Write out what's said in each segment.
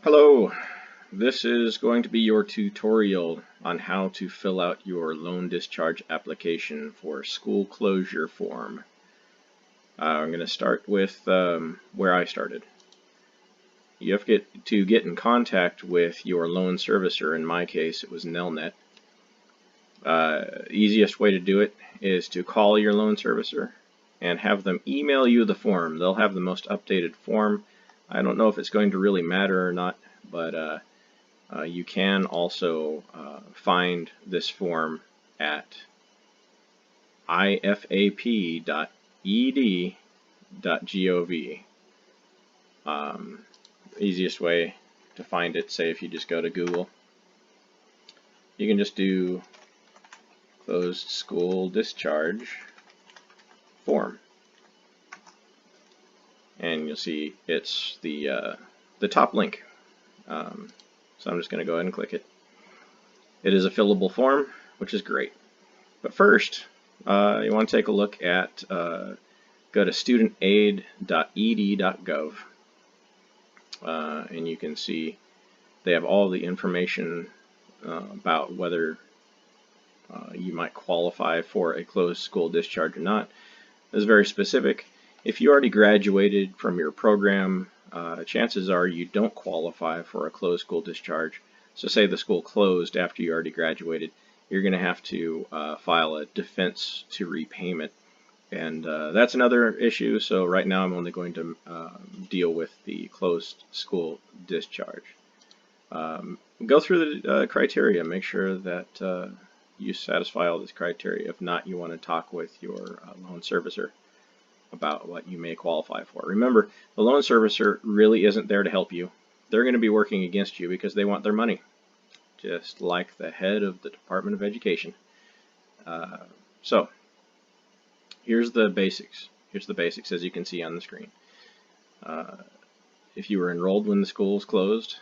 Hello, this is going to be your tutorial on how to fill out your loan discharge application for school closure form. I'm going to start with where I started. You have to get in contact with your loan servicer. In my case, it was Nelnet. Easiest way to do it is to call your loan servicer and have them email you the form. They'll have the most updated form. I don't know if it's going to really matter or not, but you can also find this form at ifap.ed.gov. Easiest way to find it, say if you just go to Google, you can just do closed school discharge form, and you'll see it's the top link. So I'm just going to go ahead and click it. It is a fillable form, which is great. But first, you want to take a look at, go to studentaid.ed.gov, and you can see they have all the information about whether you might qualify for a closed school discharge or not. It's very specific. If you already graduated from your program, chances are you don't qualify for a closed school discharge. So say the school closed after you already graduated, you're going to have to file a defense to repayment. And that's another issue. So right now I'm only going to deal with the closed school discharge. Go through the criteria. Make sure that you satisfy all this criteria. If not, you want to talk with your loan servicer about what you may qualify for. Remember, the loan servicer really isn't there to help you. They're going to be working against you because they want their money, just like the head of the Department of Education. So here's the basics. Here's the basics as you can see on the screen. If you were enrolled when the school was closed,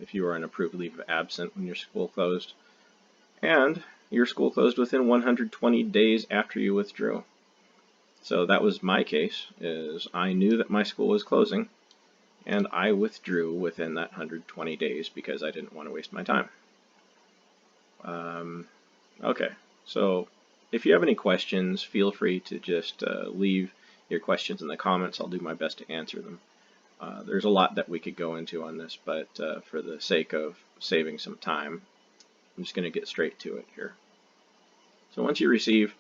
if you were on approved leave of absence when your school closed, and your school closed within 120 days after you withdrew. So that was my case, is I knew that my school was closing, and I withdrew within that 120 days because I didn't want to waste my time. Okay, so if you have any questions, feel free to just leave your questions in the comments. I'll do my best to answer them. There's a lot that we could go into on this, but for the sake of saving some time, I'm just going to get straight to it here. So once you receive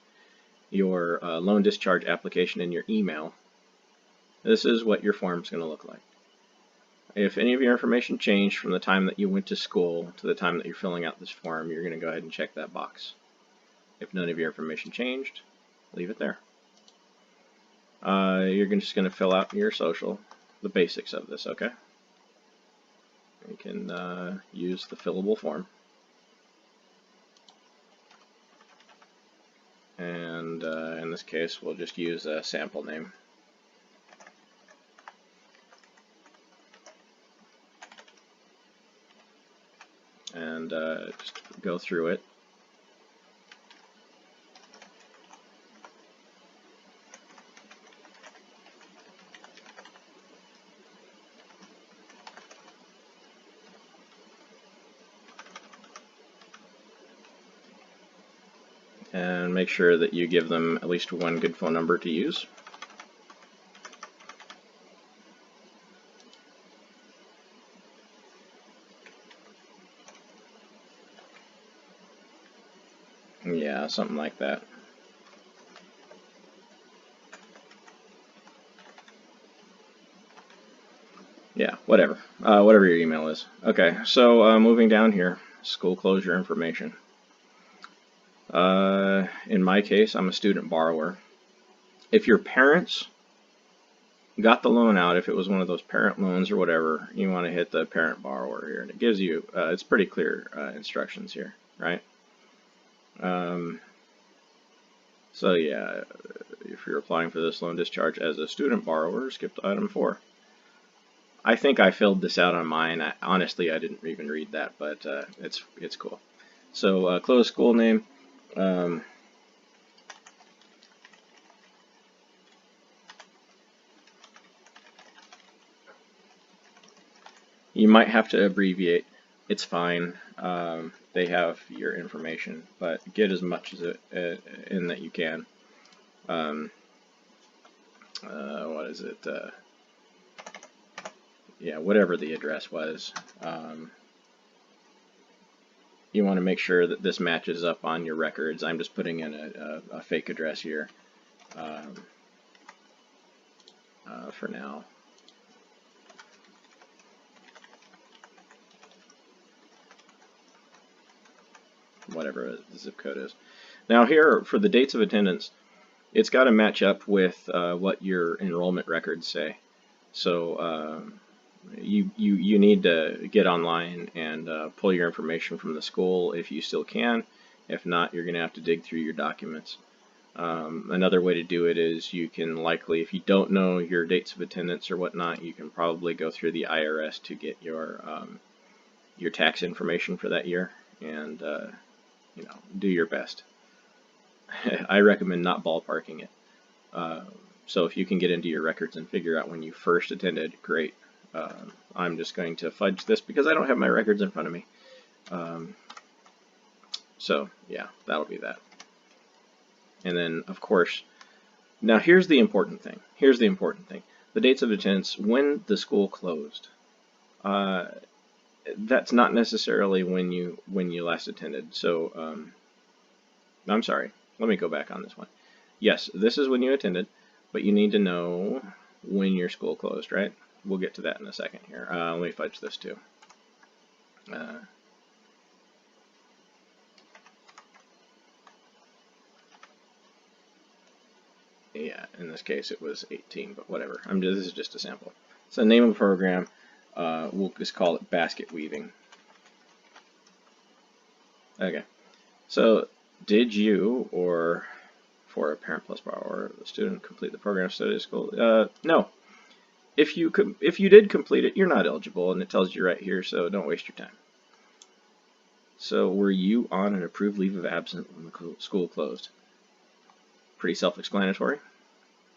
your loan discharge application in your email, this is what your form is going to look like. If any of your information changed from the time that you went to school to the time that you're filling out this form, you're going to go ahead and check that box. If none of your information changed, leave it there. You're just going to fill out your social, the basics of this, okay? You can use the fillable form. And in this case, we'll just use a sample name. And just go through it. And make sure that you give them at least one good phone number to use. Yeah, something like that. Yeah, whatever. Whatever your email is. Okay, so moving down here, school closure information. In my case, I'm a student borrower. If your parents got the loan out, if it was one of those parent loans or whatever, you want to hit the parent borrower here, and it gives you, it's pretty clear instructions here, right? So yeah, if you're applying for this loan discharge as a student borrower, skip to item 4. I think I filled this out on mine. Honestly, I didn't even read that, but it's cool. So close school name. You might have to abbreviate. It's fine. They have your information, but get as much as in that you can. What is it? Yeah, whatever the address was. You want to make sure that this matches up on your records. I'm just putting in a fake address here for now. Whatever the zip code is. Now here, for the dates of attendance, it's got to match up with what your enrollment records say. So you need to get online and pull your information from the school if you still can. If not, you're going to have to dig through your documents. Another way to do it is you can likely, if you don't know your dates of attendance or whatnot, you can probably go through the IRS to get your tax information for that year, and you know, do your best. I recommend not ballparking it. So if you can get into your records and figure out when you first attended, great. I'm just going to fudge this because I don't have my records in front of me. So yeah, that'll be that. And then, of course, now here's the important thing. Here's the important thing. The dates of attendance when the school closed. That's not necessarily when you last attended. So I'm sorry. Let me go back on this one. Yes, this is when you attended, but you need to know when your school closed, right? We'll get to that in a second here. Let me fudge this too. Yeah, in this case it was 18, but whatever. This is just a sample. So name of the program, we'll just call it basket weaving. Okay, so did you, or for a parent plus bar or a student, complete the program study at school? No. If you did complete it, you're not eligible, and it tells you right here, so don't waste your time. So were you on an approved leave of absence when the school closed? Pretty self-explanatory.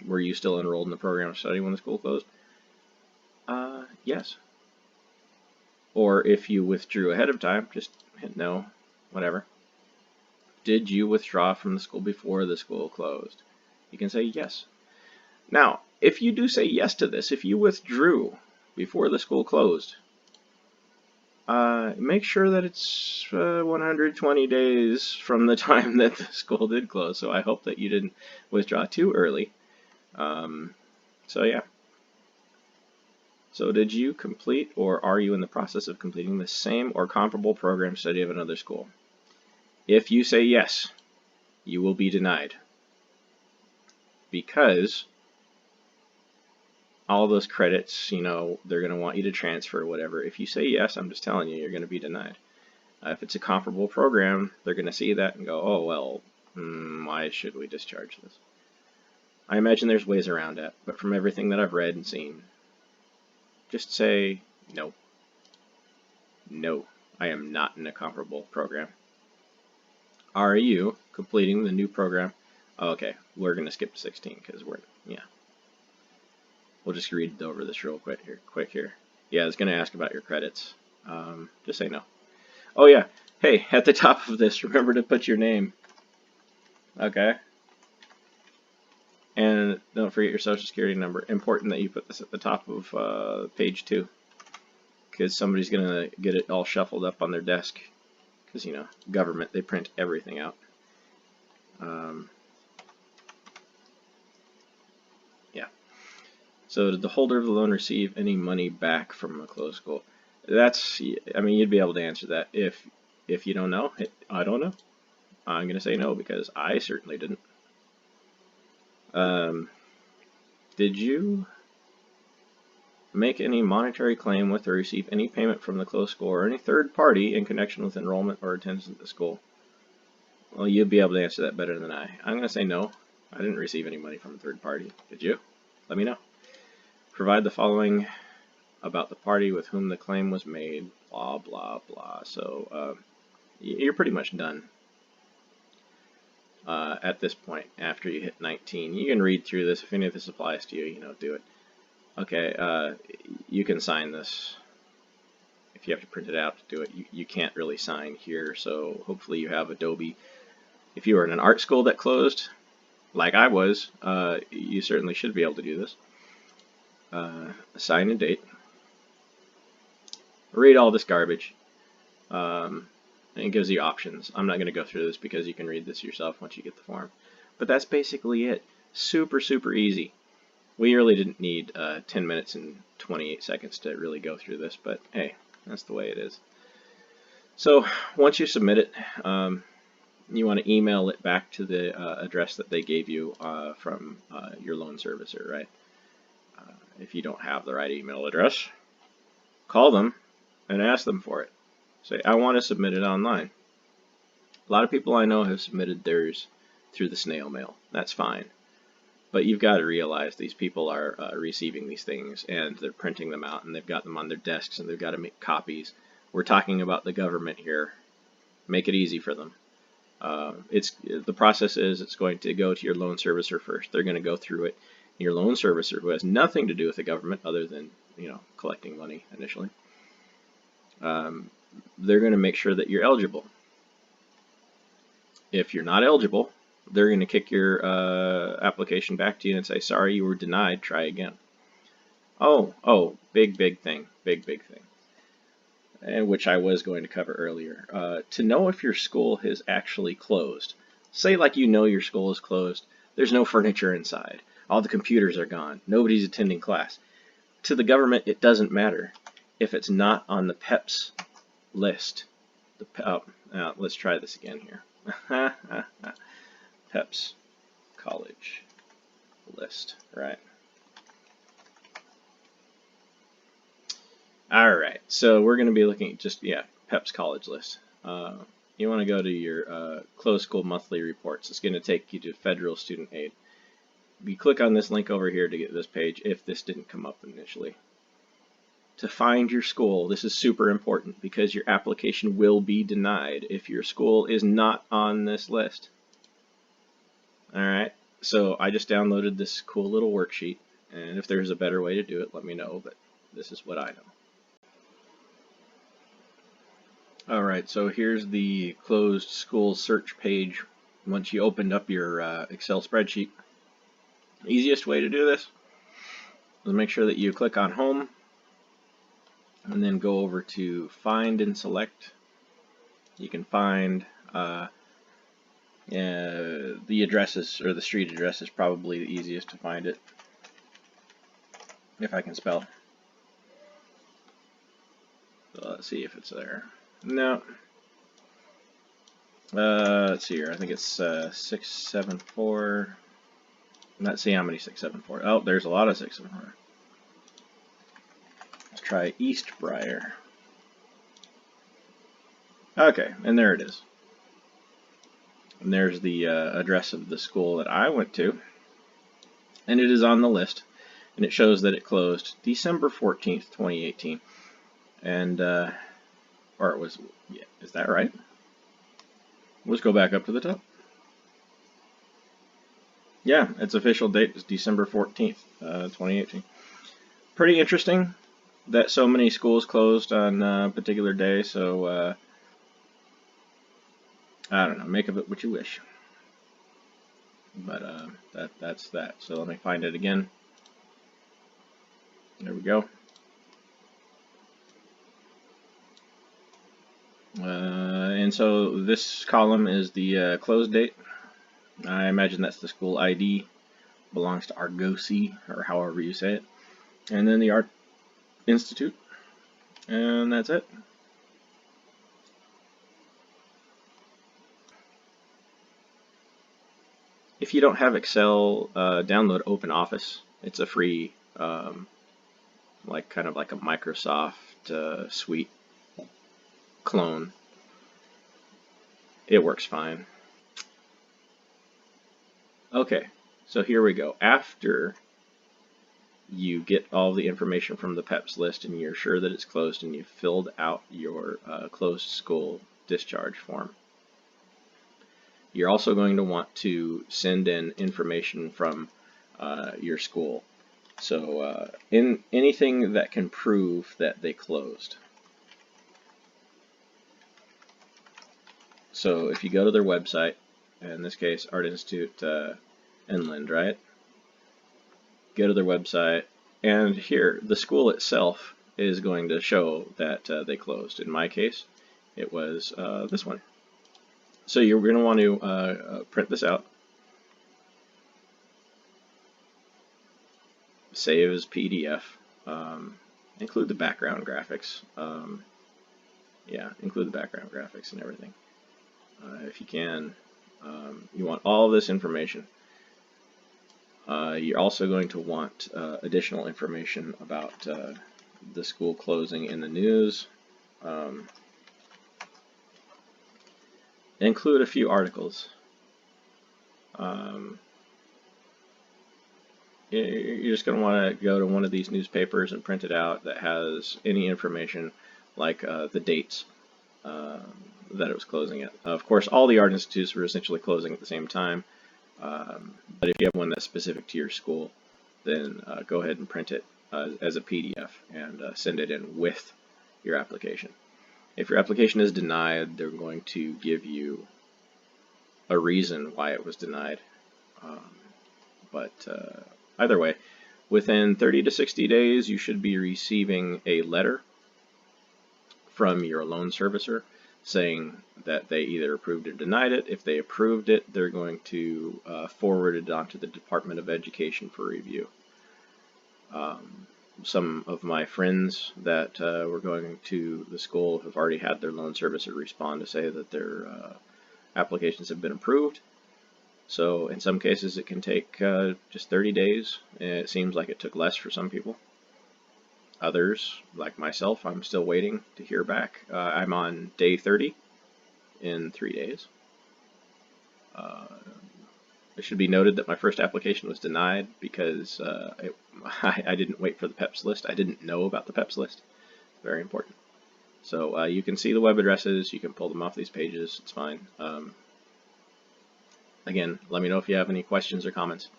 Were you still enrolled in the program of study when the school closed? Yes. Or if you withdrew ahead of time, just hit no, whatever. Did you withdraw from the school before the school closed? You can say yes. Now, if you do say yes to this, if you withdrew before the school closed, make sure that it's 120 days from the time that the school did close. So I hope that you didn't withdraw too early. So yeah. So did you complete, or are you in the process of completing the same or comparable program study of another school? If you say yes, you will be denied, because all those credits, you know, they're going to want you to transfer, whatever. If you say yes, I'm just telling you, you're going to be denied. If it's a comparable program, they're going to see that and go, oh, well, why should we discharge this? I imagine there's ways around it, but from everything that I've read and seen, just say no. No, I am not in a comparable program. Are you completing the new program? Okay, we're going to skip to 16 because we'll just read over this real quick here. Yeah, it's going to ask about your credits. Just say no. Oh yeah, hey, at the top of this, remember to put your name. Okay. And don't forget your social security number. Important that you put this at the top of page 2, because somebody's going to get it all shuffled up on their desk. Because, you know, government, they print everything out. Yeah. So did the holder of the loan receive any money back from a closed school? That's, I mean, you'd be able to answer that. If you don't know, I don't know. I'm going to say no because I certainly didn't. Did you make any monetary claim with or receive any payment from the closed school or any third party in connection with enrollment or attendance at the school? Well, you'd be able to answer that better than I. I'm going to say no. I didn't receive any money from a third party. Did you? Let me know. Provide the following about the party with whom the claim was made, blah, blah, blah. So you're pretty much done at this point after you hit 19. You can read through this. If any of this applies to you, you know, do it. Okay, you can sign this. if you have to print it out to do it, you can't really sign here. So hopefully you have Adobe. If you were in an art school that closed, like I was, you certainly should be able to do this. Assign a date. Read all this garbage. And it gives you options. I'm not going to go through this because you can read this yourself once you get the form. But that's basically it. Super, super easy. We really didn't need 10 minutes and 28 seconds to really go through this, but hey, that's the way it is. So once you submit it, you want to email it back to the address that they gave you from your loan servicer, right? If you don't have the right email address, call them and ask them for it. Say, I want to submit it online. A lot of people I know have submitted theirs through the snail mail. That's fine. But you've got to realize these people are receiving these things and they're printing them out and they've got them on their desks and they've got to make copies. We're talking about the government here. Make it easy for them. The process is it's going to go to your loan servicer first. They're going to go through it. Your loan servicer, who has nothing to do with the government other than collecting money initially, they're going to make sure that you're eligible. If you're not eligible, they're going to kick your application back to you and say, sorry, you were denied, try again. Oh, big thing, big thing, and which I was going to cover earlier. To know if your school has actually closed, say like your school is closed, there's no furniture inside, all the computers are gone, nobody's attending class. To the government, it doesn't matter if it's not on the PEPS list. Let's try this again here. PEPS college list, right? Alright, so we're going to be looking at just, PEPS college list. You want to go to your closed school monthly reports. It's going to take you to federal student aid. You click on this link over here to get this page if this didn't come up initially. To find your school, this is super important because your application will be denied if your school is not on this list. Alright, so I just downloaded this cool little worksheet, and if there's a better way to do it, let me know, but this is what I know. Alright, so here's the closed school search page once you opened up your Excel spreadsheet. The easiest way to do this is make sure that you click on Home, and then go over to Find and Select. You can find the addresses, or the street address is probably the easiest to find it, if I can spell. So let's see if it's there. No. Let's see here. I think it's 674. Let's see how many 674. Oh, there's a lot of 674. Let's try East Briar. Okay, and there it is. And there's the address of the school that I went to. And it is on the list. And it shows that it closed December 14th, 2018. And, or it was, yeah, is that right? Let's go back up to the top. Yeah, its official date is December 14th, 2018. Pretty interesting that so many schools closed on a particular day, so I don't know, make of it what you wish. But that's that. So let me find it again. There we go. And so this column is the close date. I imagine that's the school ID. Belongs to Argosy, or however you say it. And then the Art Institute. And that's it. If you don't have Excel, download OpenOffice. It's a free, kind of like a Microsoft suite clone. It works fine. Okay, so here we go. After you get all the information from the PEPS list and you're sure that it's closed and you've filled out your closed school discharge form, you're also going to want to send in information from your school. So in anything that can prove that they closed. So if you go to their website, in this case Art Institute Inland, right? Go to their website, and here the school itself is going to show that they closed. In my case, it was this one. So you're going to want to print this out, save as PDF, include the background graphics. Yeah, include the background graphics and everything. If you can, you want all of this information. You're also going to want additional information about the school closing in the news. Include a few articles. You're just going to want to go to one of these newspapers and print it out that has any information like the dates that it was closing at. Of course, all the art institutes were essentially closing at the same time, but if you have one that's specific to your school, then go ahead and print it as a PDF and send it in with your application. If your application is denied, they're going to give you a reason why it was denied. But either way, within 30 to 60 days, you should be receiving a letter from your loan servicer saying that they either approved or denied it. If they approved it, they're going to forward it on to the Department of Education for review. Some of my friends that were going to the school have already had their loan servicer respond to say that their applications have been approved. So in some cases it can take just 30 days. It seems like it took less for some people. Others, like myself, I'm still waiting to hear back. I'm on day 30 in 3 days. It should be noted that my first application was denied because I didn't wait for the PEPS list. I didn't know about the PEPS list. Very important. So you can see the web addresses. You can pull them off these pages. It's fine. Again, let me know if you have any questions or comments.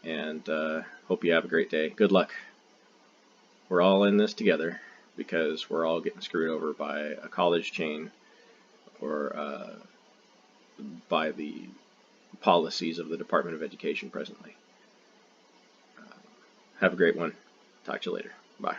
And hope you have a great day. Good luck. We're all in this together because we're all getting screwed over by a college chain or by the policies of the Department of Education presently. Have a great one. Talk to you later. Bye.